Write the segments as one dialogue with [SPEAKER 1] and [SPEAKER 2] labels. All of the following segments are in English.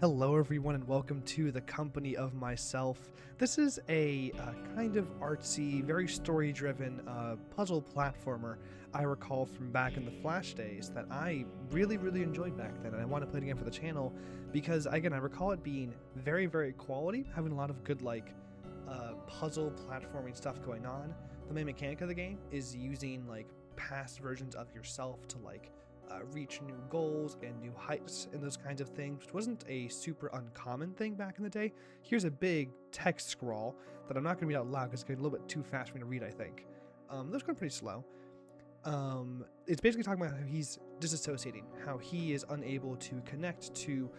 [SPEAKER 1] Hello everyone and welcome to the company of myself. This is a kind of artsy, very story-driven puzzle platformer I recall from back in the Flash days that I really enjoyed back then, and I want to play it again for the channel because, again, I recall it being very quality, having a lot of good puzzle platforming stuff going on. The main mechanic of the game is using past versions of yourself to reach new goals and new heights and those kinds of things, which wasn't a super uncommon thing back in the day. Here's a big text scroll that I'm not going to read out loud because it's getting a little bit too fast for me to read, I think. That's going pretty slow. It's basically talking about how he's disassociating, how he is unable to connect to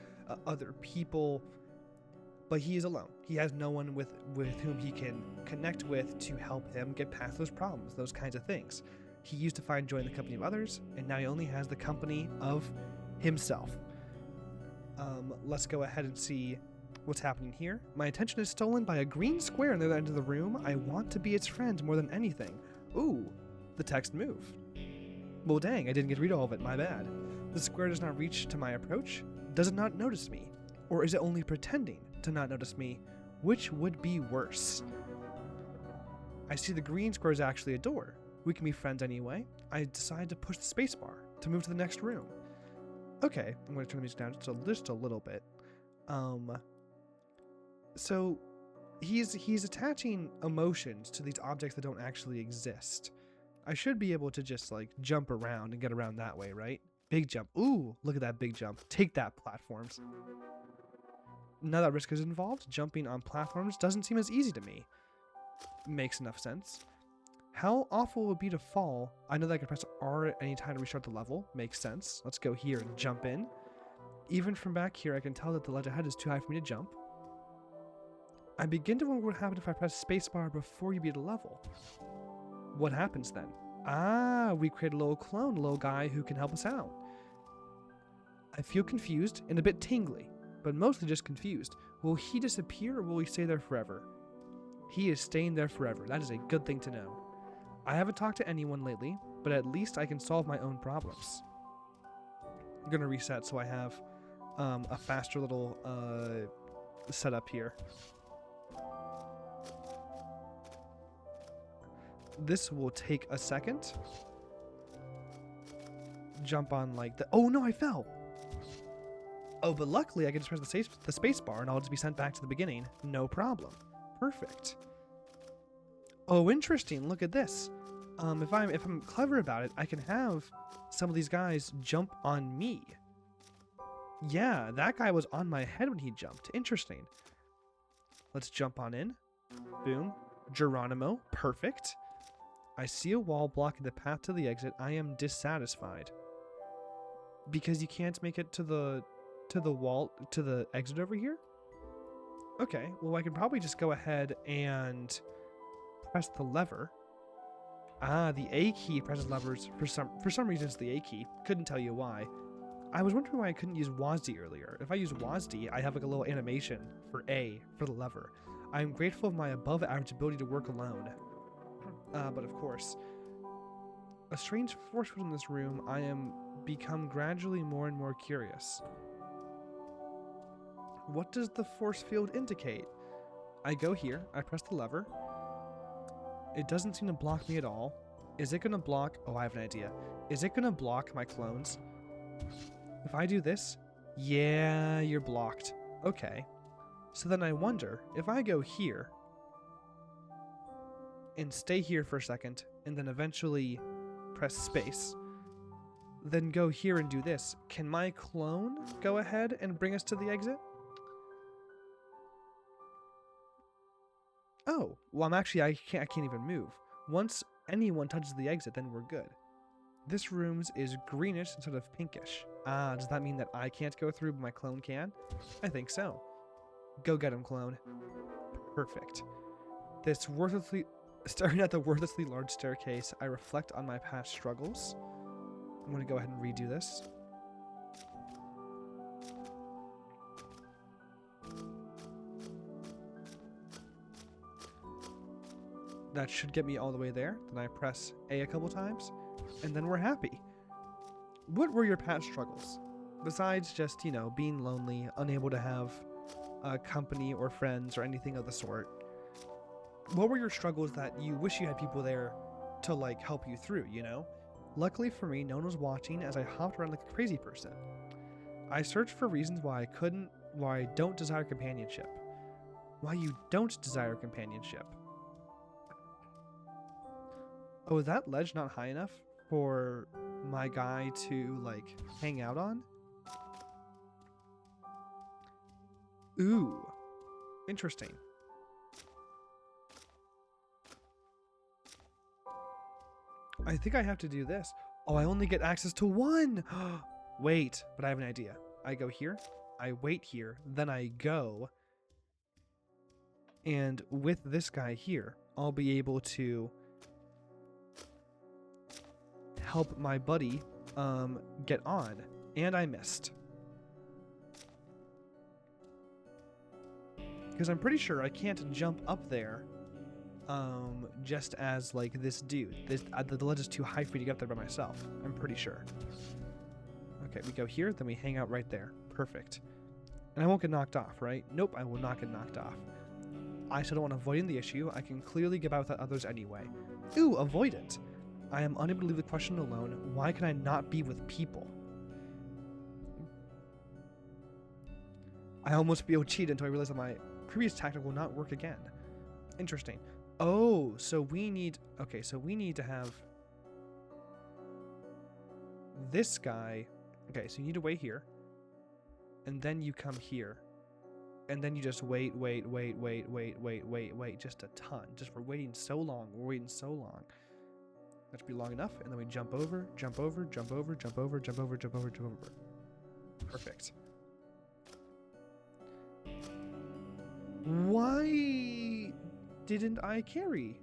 [SPEAKER 1] other people, but he is alone. He has no one with whom he can connect with to help him get past those problems, those kinds of things. He used to find joy in the company of others, and now he only has the company of himself. Let's go ahead and see what's happening here. My attention is stolen by a green square near the end of the room. I want to be its friend more than anything. Ooh, the text moved. Well, dang, I didn't get to read all of it, my bad. The square does not reach to my approach. Does it not notice me? Or is it only pretending to not notice me? Which would be worse? I see the green square is actually a door. We can be friends anyway. I decide to push the spacebar to move to the next room. Okay, I'm going to turn the music down just a little bit. So he's attaching emotions to these objects that don't actually exist. I should be able to just jump around and get around that way, right? Big jump. Ooh, look at that big jump. Take that, platforms. Now that risk is involved, jumping on platforms doesn't seem as easy to me. Makes enough sense. How awful it would be to fall. I know that I can press R at any time to restart the level. Makes sense. Let's go here and jump in. Even from back here, I can tell that the ledge ahead is too high for me to jump. I begin to wonder what would happen if I press spacebar before you beat a level. What happens then? Ah, we create a little clone, a little guy who can help us out. I feel confused and a bit tingly, but mostly just confused. Will he disappear or will he stay there forever? He is staying there forever. That is a good thing to know. I haven't talked to anyone lately, but at least I can solve my own problems. I'm going to reset so I have a faster little setup here. This will take a second. Jump on oh no, I fell! Oh, but luckily I can just press the space bar and I'll just be sent back to the beginning. No problem. Perfect. Oh, interesting. Look at this. If I'm clever about it, I can have some of these guys jump on me. Yeah, that guy was on my head when he jumped. Interesting. Let's jump on in. Boom. Geronimo. Perfect. I see a wall blocking the path to the exit. I am dissatisfied. Because you can't make it to the exit over here? Okay, well I can probably just go ahead and press the lever. Ah, the A key presses levers. For some reason it's the A key. Couldn't tell you why. I was wondering why I couldn't use WASD earlier. If I use WASD, I have a little animation for A for the lever. I am grateful of my above average ability to work alone. But of course, a strange force field in this room. I am become gradually more and more curious. What does the force field indicate? I go here, I press the lever. It doesn't seem to block me at all. Is it going to block... Oh, I have an idea. Is it going to block my clones? If I do this... Yeah, you're blocked. Okay. So then I wonder, if I go here and stay here for a second, and then eventually press space, then go here and do this, can my clone go ahead and bring us to the exit? Oh, well, I can't even move. Once anyone touches the exit, then we're good. This room is greenish instead of pinkish. Ah, does that mean that I can't go through, but my clone can? I think so. Go get him, clone. Perfect. Staring at the worthlessly large staircase, I reflect on my past struggles. I'm going to go ahead and redo this. That should get me all the way there. Then I press A a couple times, and then we're happy. What were your past struggles? Besides just, you know, being lonely, unable to have company or friends or anything of the sort, what were your struggles that you wish you had people there to, like, help you through, you know? Luckily for me, no one was watching as I hopped around like a crazy person. I searched for reasons why I don't desire companionship. Why you don't desire companionship. Oh, is that ledge not high enough for my guy to, like, hang out on? Ooh. Interesting. I think I have to do this. Oh, I only get access to one! Wait, but I have an idea. I go here, I wait here, then I go. And with this guy here, I'll be able to help my buddy get on. And I missed. Because I'm pretty sure I can't jump up there just as, like, this dude. The ledge is too high for me to get up there by myself. I'm pretty sure. Okay, we go here, then we hang out right there. Perfect. And I won't get knocked off, right? Nope, I will not get knocked off. I still don't want to avoid the issue. I can clearly get by without others anyway. Ooh, avoidant. I am unable to leave the question alone. Why can I not be with people? I almost feel cheated until I realize that my previous tactic will not work again. Interesting. Oh, so we need... Okay, so we need to have... this guy... Okay, so you need to wait here. And then you come here. And then you just wait. Just a ton. Just we're waiting so long. We're waiting so long. That should be long enough. And then we jump over, jump over, jump over, jump over, jump over, jump over, jump over. Perfect. Why didn't I carry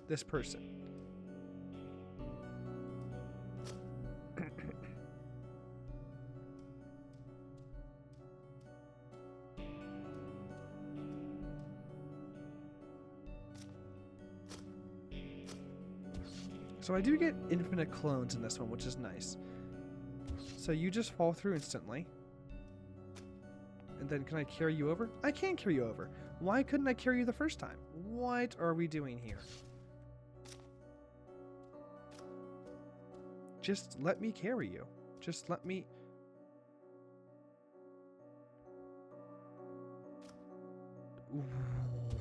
[SPEAKER 1] this person? So I do get infinite clones in this one, which is nice. So you just fall through instantly. And then can I carry you over? I can carry you over. Why couldn't I carry you the first time? What are we doing here? Just let me carry you. Just let me...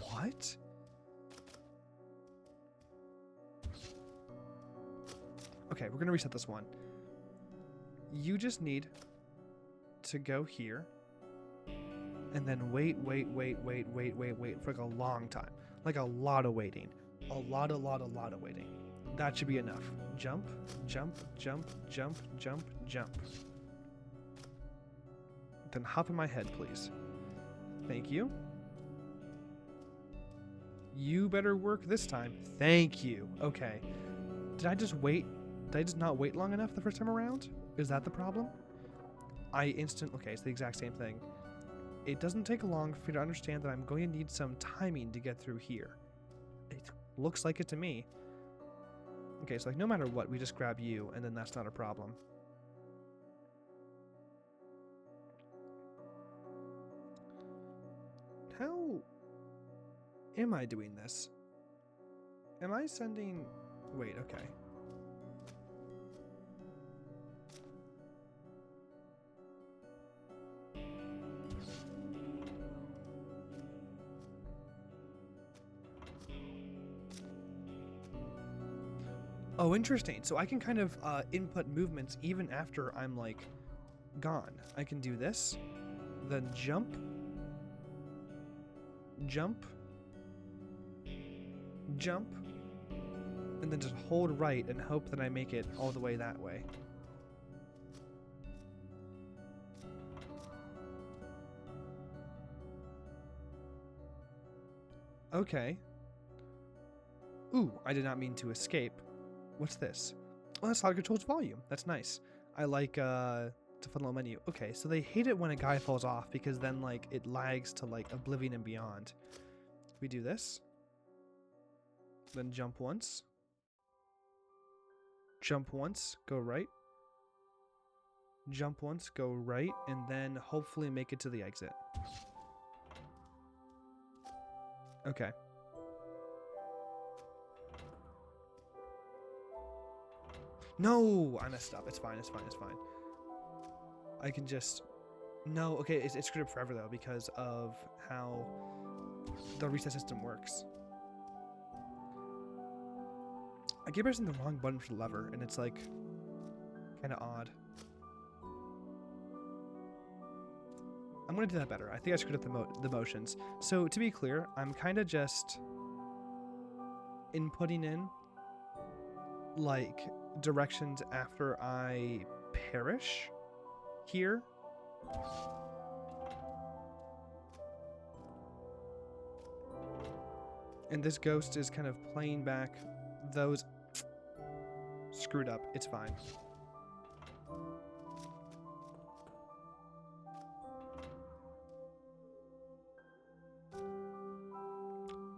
[SPEAKER 1] What? Okay, we're gonna reset this one. You just need to go here and then wait for like a long time. Like a lot of waiting. A lot of waiting. That should be enough. Jump, jump, jump, jump, jump, jump. Then hop in my head, please. Thank you. You better work this time. Thank you. Okay. Did I just wait? Did I just not wait long enough the first time around? Is that the problem? Okay, it's the exact same thing. It doesn't take long for you to understand that I'm going to need some timing to get through here. It looks like it to me. Okay, so like no matter what, we just grab you, and then that's not a problem. How am I doing this? Am I sending... Wait, okay. Oh, interesting. So I can kind of input movements even after I'm, like, gone. I can do this, then jump, jump, jump, and then just hold right and hope that I make it all the way that way. Okay. Ooh, I did not mean to escape. What's this? Oh, that's how it controls volume. That's nice. I like to fun little menu. Okay, so they hate it when a guy falls off because then like it lags to like oblivion and beyond. We do this. Then jump once. Jump once. Go right. jump once, go right, and then hopefully make it to the exit. Okay. No! I messed up. It's fine, it's fine, it's fine. I can just... No, okay, it's screwed up forever though because of how the reset system works. I keep pressing the wrong button for the lever, and it's like kind of odd. I'm gonna do that better. I think I screwed up the motions. So to be clear, I'm kind of just inputting in like directions after I perish here. And this ghost is kind of playing back those screwed up. It's fine.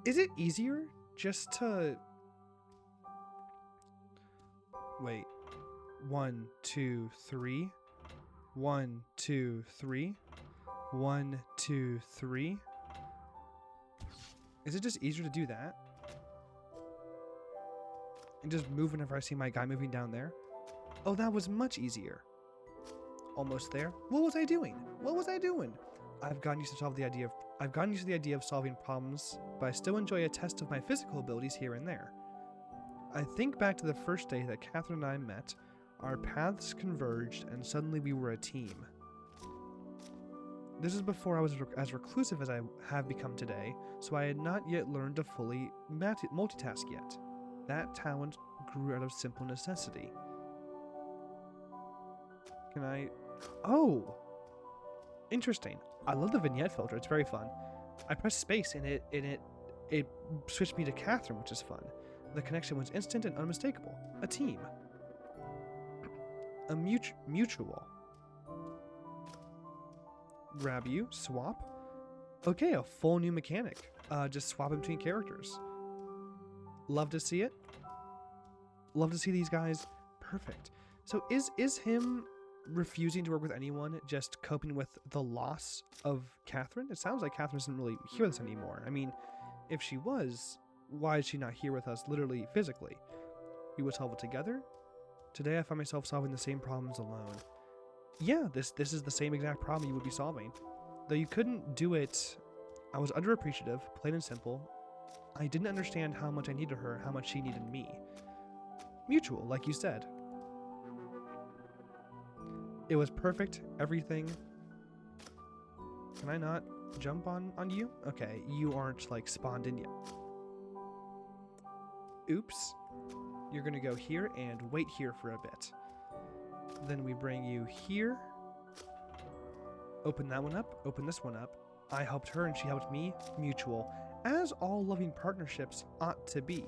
[SPEAKER 1] Is it easier just to wait? 1, 2, 3. 1, 2, 3. 1, 2, 3. Is it just easier to do that? And just move whenever I see my guy moving down there? Oh, that was much easier. Almost there. What was I doing? What was I doing? I've gotten used to the idea of solving problems, but I still enjoy a test of my physical abilities here and there. I think back to the first day that Kathryn and I met. Our paths converged, and suddenly we were a team. This is before I was as reclusive as I have become today, so I had not yet learned to fully multitask yet. That talent grew out of simple necessity. Can I... Oh! Interesting. I love the vignette filter. It's very fun. I pressed space and it switched me to Kathryn, which is fun. The connection was instant and unmistakable. A team. A mutual. Grab you, swap. Okay, a full new mechanic. Just swap between characters. Love to see it. Love to see these guys. Perfect. So is him refusing to work with anyone just coping with the loss of Kathryn? It sounds like Kathryn isn't really here with us anymore. I mean, if she was, why is she not here with us literally, physically? We would solve it together. Today I find myself solving the same problems alone. Yeah, this is the same exact problem you would be solving. Though you couldn't do it, I was underappreciative, plain and simple. I didn't understand how much I needed her, how much she needed me. Mutual, like you said. It was perfect, everything. Can I not jump on you? Okay, you aren't like spawned in yet. Oops. You're gonna go here and wait here for a bit. Then we bring you here. Open that one up, open this one up. I helped her and she helped me. Mutual. As all loving partnerships ought to be.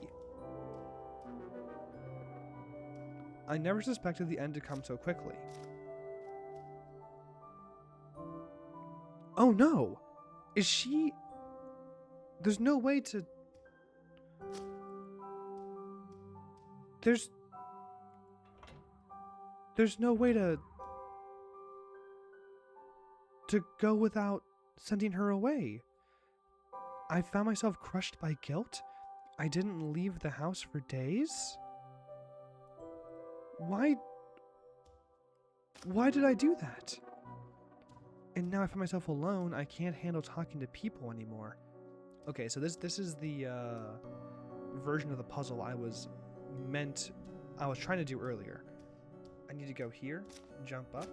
[SPEAKER 1] I never suspected the end to come so quickly. Oh no! Is she... There's no way to... There's no way to go without sending her away. I found myself crushed by guilt. I didn't leave the house for days. Why did I do that? And now I find myself alone. I can't handle talking to people anymore. Okay, so this is the version of the puzzle I was trying to do earlier. I need to go here, jump up.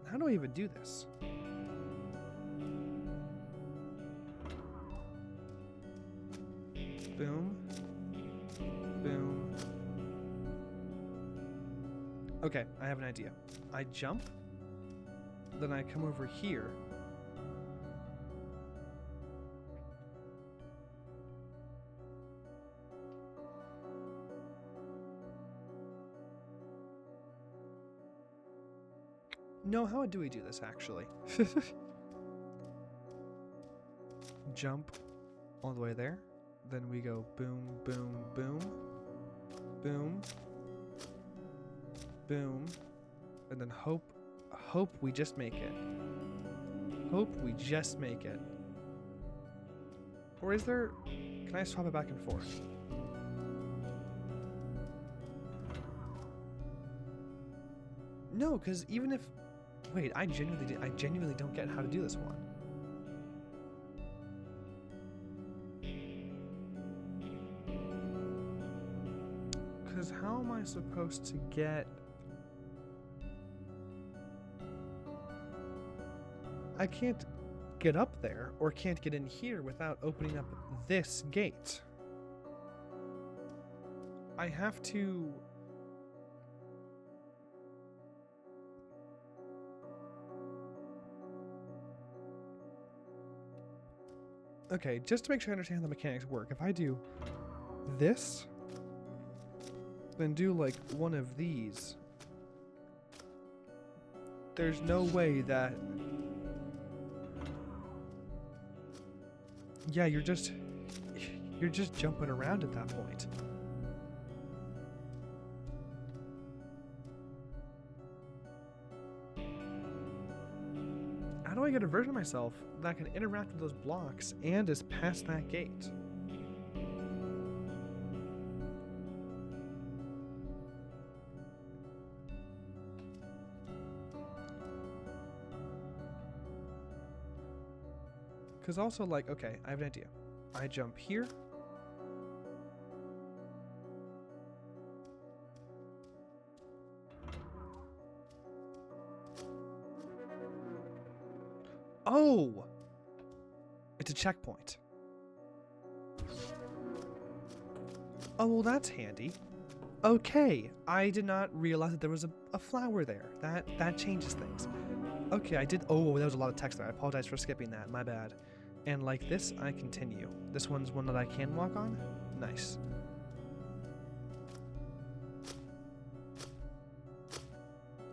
[SPEAKER 1] How do I even do this? Boom. Boom. Okay, I have an idea. I jump, then I come over here. No, how do we do this, actually? Jump all the way there. Then we go boom, boom, boom. Boom. Boom. And then hope we just make it. Hope we just make it. Or is there... Can I swap it back and forth? No, because even if... Wait, I genuinely don't get how to do this one. Because how am I supposed to get... I can't get up there, or can't get in here without opening up this gate. I have to... Okay, just to make sure I understand how the mechanics work, if I do this, then do like one of these, there's no way that... Yeah, you're just jumping around at that point. How do I get a version of myself that can interact with those blocks and is past that gate? Because also, like, okay, I have an idea. I jump here. Oh! It's a checkpoint. Oh, well, that's handy. Okay, I did not realize that there was a flower there. That changes things. Okay, I did... Oh, there was a lot of text there. I apologize for skipping that. My bad. And like this, I continue. This one's one that I can walk on? Nice.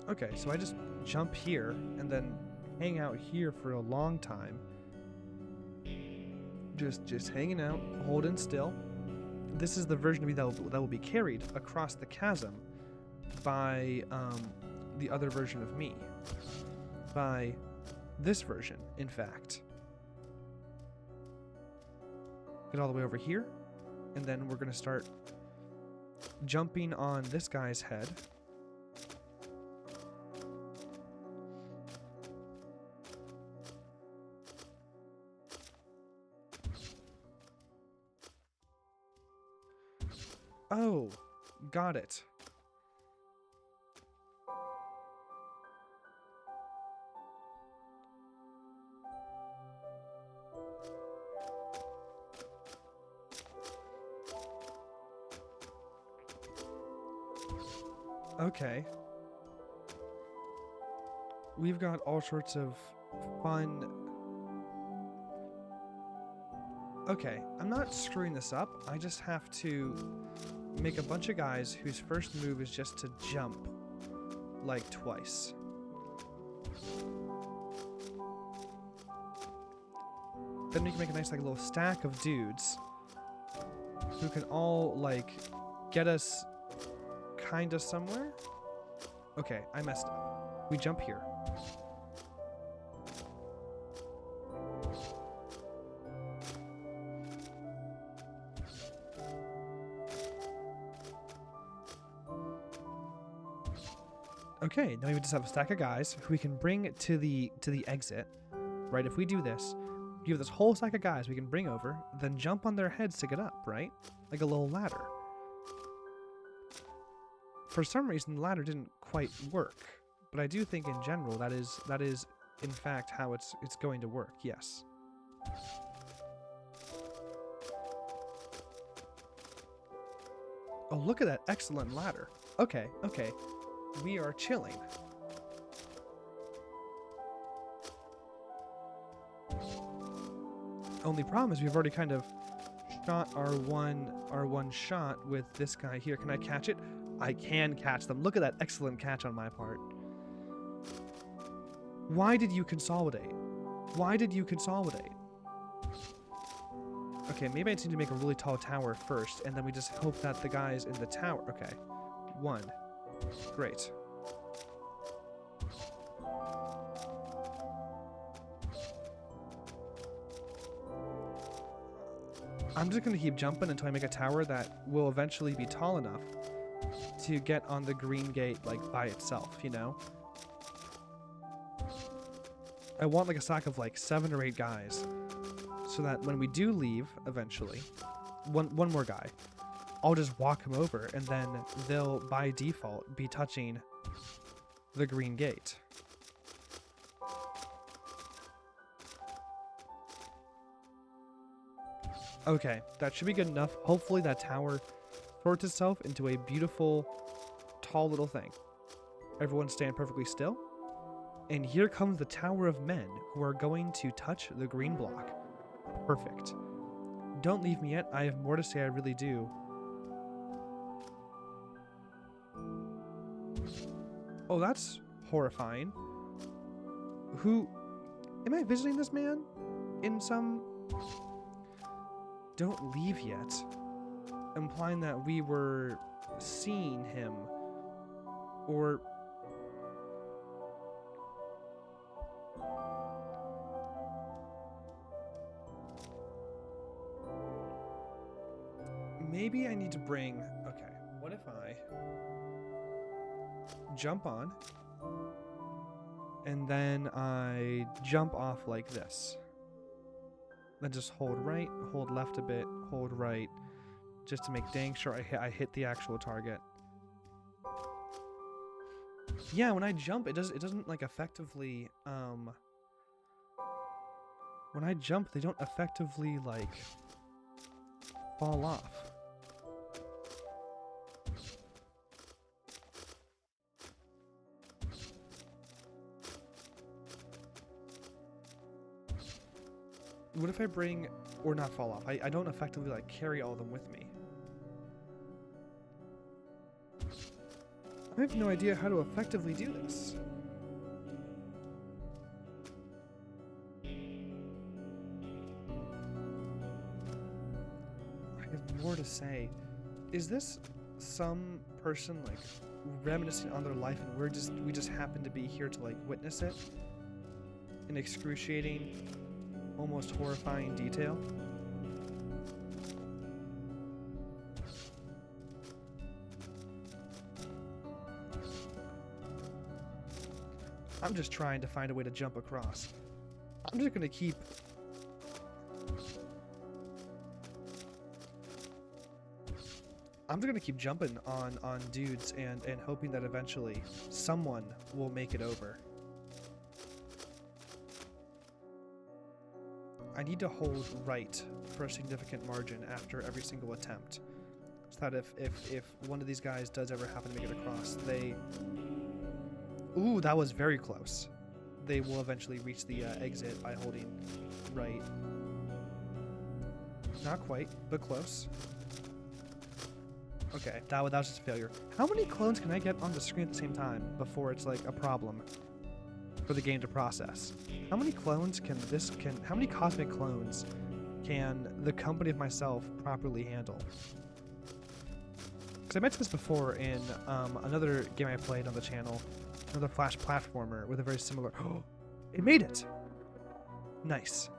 [SPEAKER 1] Okay, so I just jump here and then hang out here for a long time. Just hanging out, holding still. This is the version of me that will be carried across the chasm by the other version of me. By this version, in fact. Get all the way over here, and then we're going to start jumping on this guy's head. Oh, got it. Okay. We've got all sorts of fun... Okay, I'm not screwing this up. I just have to make a bunch of guys whose first move is just to jump, like, twice. Then we can make a nice, like, little stack of dudes who can all, like, get us kinda somewhere. Okay, I messed up. We jump here. Okay, now we just have a stack of guys who we can bring to the exit, right? If we do this, you have this whole stack of guys we can bring over, then jump on their heads to get up, right? Like a little ladder. For some reason, the ladder didn't quite work, but I do think in general that is in fact how it's going to work. Yes. Oh, look at that excellent ladder. Okay, okay. We are chilling. Only problem is we've already kind of shot our one shot with this guy here. Can I catch it? I can catch them. Look at that excellent catch on my part. Why did you consolidate? Why did you consolidate? Okay, maybe I just need to make a really tall tower first, and then we just hope that the guys in the tower... Okay. 1. Great. I'm just going to keep jumping until I make a tower that will eventually be tall enough to get on the green gate, like, by itself, you know? I want, like, a stack of, like, 7 or 8 guys so that when we do leave, eventually, one more guy, I'll just walk him over, and then they'll, by default, be touching the green gate. Okay, that should be good enough. Hopefully that tower sorts itself into a beautiful, tall little thing. Everyone stand perfectly still. And here comes the Tower of Men, who are going to touch the green block. Perfect. Don't leave me yet. I have more to say, I really do. Oh, that's horrifying. Who... Am I visiting this man? In some... Don't leave yet. Implying that we were seeing him. Or... Maybe I need to bring... Okay, what if I jump on, and then I jump off like this. Then just hold right, hold left a bit, hold right, just to make dang sure I hit the actual target. Yeah, when I jump, it doesn't like effectively, when I jump, they don't effectively like fall off. What if I bring, or not fall off, I don't effectively like carry all of them with me. I have no idea how to effectively do this. I have more to say. Is this some person like reminiscing on their life and we just happen to be here to like witness it? In excruciating, almost horrifying detail. I'm just trying to find a way to jump across. I'm just gonna keep... jumping on dudes and hoping that eventually someone will make it over. I need to hold right for a significant margin after every single attempt. So that if one of these guys does ever happen to make it across, they... Ooh, that was very close. They will eventually reach the exit by holding right. Not quite, but close. Okay, that was just a failure. How many clones can I get on the screen at the same time before it's like a problem for the game to process? How many clones how many cosmic clones can the company of myself properly handle? Because I mentioned this before in another game I played on the channel, another Flash platformer with a very similar... Oh, it made it! Nice.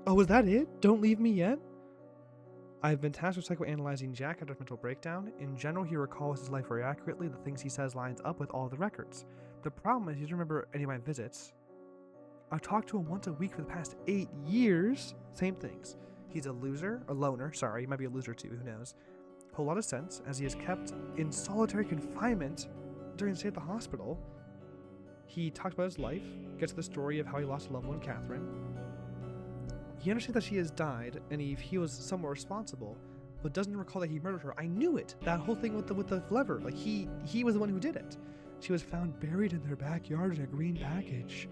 [SPEAKER 1] Oh, was that it? Don't leave me yet? I've been tasked with psychoanalyzing Jack after his mental breakdown. In general, he recalls his life very accurately. The things he says lines up with all the records. The problem is he doesn't remember any of my visits. I've talked to him once a week for the past 8 years. Same things. He's a loner, sorry, he might be a loser too, who knows. Whole lot of sense, as he is kept in solitary confinement during his stay at the hospital. He talks about his life, gets to the story of how he lost a loved one, Kathryn. He understands that she has died, and he feels somewhat responsible, but doesn't recall that he murdered her. I knew it! That whole thing with the lever, like he was the one who did it. She was found buried in their backyard in a green package.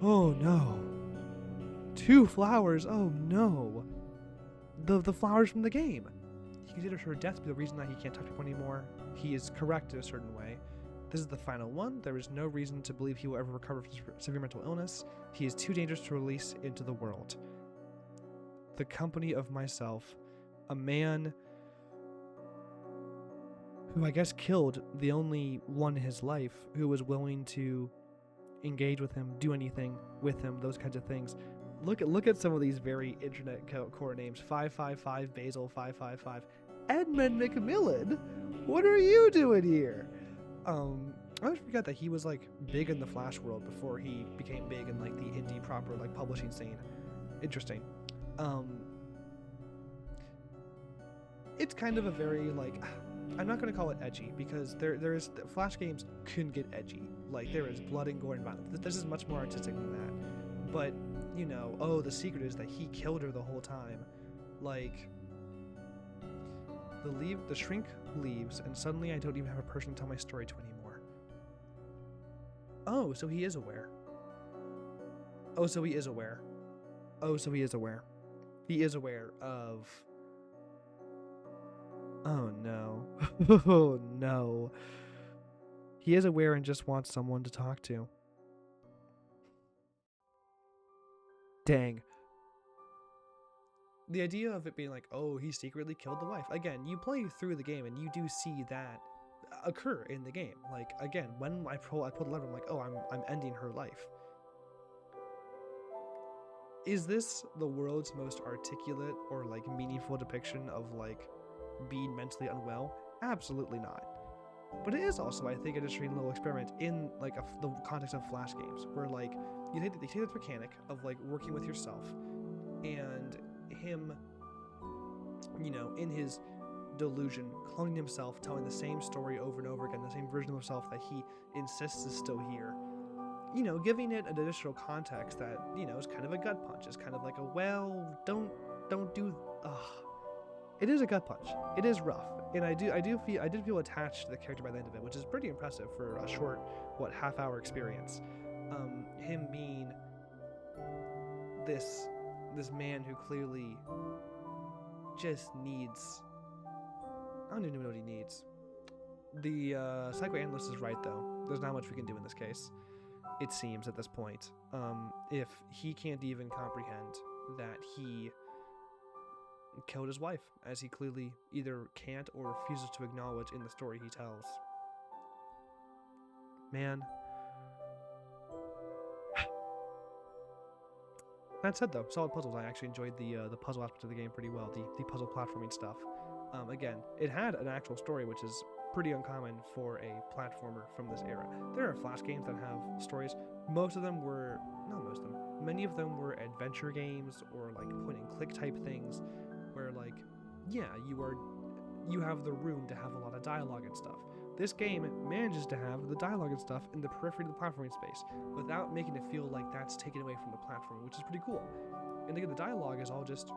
[SPEAKER 1] Oh no. 2 flowers, oh no. The flowers from the game. He considers her death to be the reason that he can't touch people anymore. He is correct in a certain way. This is the final one. There is no reason to believe he will ever recover from severe mental illness. He is too dangerous to release into the world. The company of myself. A man who I guess killed the only one in his life who was willing to engage with him, do anything with him, those kinds of things. Look at some of these very internet core names. 555 Basil 555. Edmund McMillan? What are you doing here? I always forget that he was like big in the Flash world before he became big in like the indie proper like publishing scene. Interesting. It's kind of a very like, I'm not going to call it edgy because there is Flash games can get edgy. Like there is blood and gore and violence. This is much more artistic than that. But you know, oh, the secret is that he killed her the whole time. Like the shrink leaves, and suddenly I don't even have a person to tell my story to anymore. Oh, so he is aware. Oh, so he is aware. Oh, so he is aware. He is aware of... Oh, no. Oh, no. He is aware and just wants someone to talk to. Dang. The idea of it being like, oh, he secretly killed the wife. Again, you play through the game and you do see that occur in the game. Like, again, when I pull the lever, I'm like, oh, I'm ending her life. Is this the world's most articulate or like meaningful depiction of like being mentally unwell? Absolutely not. But it is also, I think, an interesting little experiment in like the context of Flash games, where like you take this mechanic of like working with yourself, and him, you know, in his delusion, cloning himself, telling the same story over and over again, the same version of himself that he insists is still here. You know, giving it an additional context that, you know, is kind of a gut punch. It's kind of like a, well, don't do. It is a gut punch. It is rough, and I did feel attached to the character by the end of it, which is pretty impressive for a short, half-hour experience. Him being this man who clearly just needs... I don't even know what he needs. The psychoanalyst is right, though. There's not much we can do in this case, it seems, at this point. If he can't even comprehend that he killed his wife, as he clearly either can't or refuses to acknowledge in the story he tells. Man. That said, though, solid puzzles. I actually enjoyed the puzzle aspect of the game pretty well, the puzzle platforming stuff. Again, it had an actual story, which is pretty uncommon for a platformer from this era. There are Flash games that have stories. Many of them were adventure games or like point-and-click type things, where like, yeah, you have the room to have a lot of dialogue and stuff. This game manages to have the dialogue and stuff in the periphery of the platforming space without making it feel like that's taken away from the platform, which is pretty cool. And again, the dialogue is all just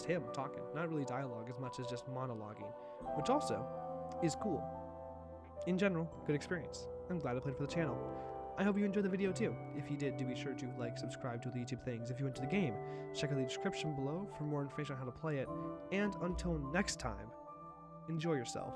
[SPEAKER 1] him talking, not really dialogue as much as just monologuing, which also is cool. In general, good experience. I'm glad I played for the channel. I hope you enjoyed the video too. If you did, do be sure to like, subscribe to the YouTube things. If you went to the game, check out the description below for more information on how to play it. And until next time, enjoy yourself.